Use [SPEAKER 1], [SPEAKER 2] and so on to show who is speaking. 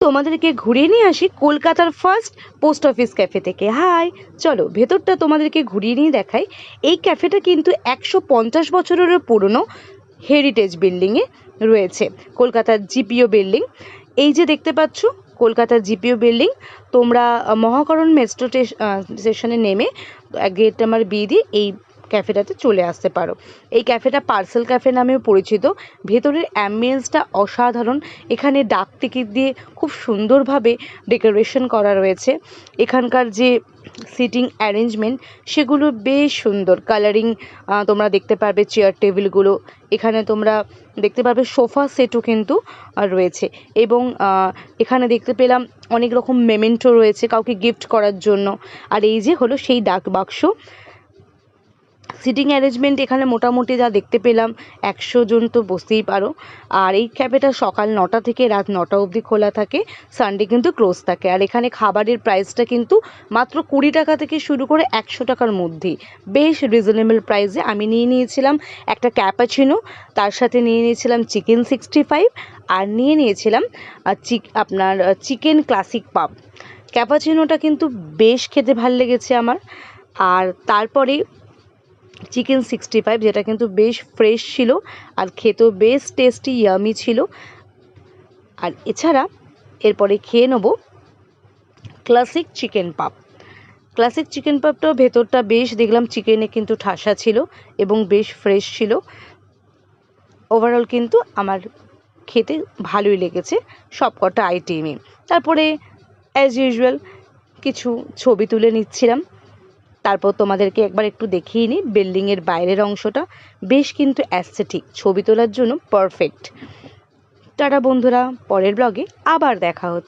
[SPEAKER 1] তোমাদেরকে ঘুরিয়ে নিয়ে আসি কলকাতার ফার্স্ট পোস্ট অফিস ক্যাফে থেকে। হাই, চলো ভেতরটা তোমাদেরকে ঘুরিয়ে নিয়ে দেখাই। এই ক্যাফেটা কিন্তু 150 বছরেরও পুরনো হেরিটেজ বিল্ডিংয়ে রয়েছে, কলকাতার জিপিও বিল্ডিং। এই যে দেখতে পাচ্ছ কলকাতার জিপিও বিল্ডিং, তোমরা মহাকরণ মেট্রো স্টেশনে নেমে গেট নাম্বার বি দিয়ে এই ক্যাফেটাতে চলে আসতে পারো। এই ক্যাফেটা পার্সেল ক্যাফে নামেও পরিচিত। ভেতরের অ্যাম্বিয়েন্সটা অসাধারণ। এখানে ডাক টিকিট দিয়ে খুব সুন্দরভাবে ডেকোরেশন করা রয়েছে। এখানকার যে সিটিং অ্যারেঞ্জমেন্ট সেগুলো বেশ সুন্দর, কালারিং তোমরা দেখতে পারবে। চেয়ার টেবিলগুলো এখানে তোমরা দেখতে পারবে, সোফা সেটও কিন্তু রয়েছে। এবং এখানে দেখতে পেলাম অনেক রকম মেমেন্টো রয়েছে কাউকে গিফট করার জন্য। আর এই যে হলো সেই ডাক বাক্স। সিটিং অ্যারেঞ্জমেন্ট এখানে মোটামুটি যা দেখতে পেলাম 100 জন তো বসতেই পারো। আর এই ক্যাফেটা সকাল 9টা থেকে রাত 9টা অবধি খোলা থাকে, সানডে কিন্তু ক্লোজ থাকে। আর এখানে খাবারের প্রাইসটা কিন্তু মাত্র 20 টাকা থেকে শুরু করে 100 টাকার মধ্যেই, বেশ রিজনেবল প্রাইসে। আমি নিয়ে নিয়েছিলাম একটা ক্যাপাচিনো, তার সাথে নিয়ে নিয়েছিলাম চিকেন 65, আর নিয়ে নিয়েছিলাম আপনার চিকেন ক্লাসিক পাপ। ক্যাপাচিনোটা কিন্তু বেশ খেতে ভাল লেগেছে আমার। আর তারপরে চিকেন 65, যেটা কিন্তু বেশ ফ্রেশ ছিল আর খেতেও বেশ টেস্টি ইয়ামি ছিল। আর এছাড়া এরপরে খেয়ে নেব ক্লাসিক চিকেন পাপ। ক্লাসিক চিকেন পাপটাও ভেতরটা বেশ দেখলাম চিকেনে কিন্তু ঠাসা ছিল এবং বেশ ফ্রেশ ছিল। ওভারঅল কিন্তু আমার খেতে ভালোই লেগেছে সব কটা আইটেমই। তারপরে অ্যাজ ইউজুয়াল কিছু ছবি তুলে নিচ্ছিলাম। তারপর তোমাদেরকে একবার একটু দেখিয়ে নিই বিল্ডিংয়ের বাইরের অংশটা, বেশ কিন্তু অ্যাস্থেটিক, ছবি তোলার জন্য পারফেক্ট। টাটা বন্ধুরা, পরের ব্লগে আবার দেখা হচ্ছে।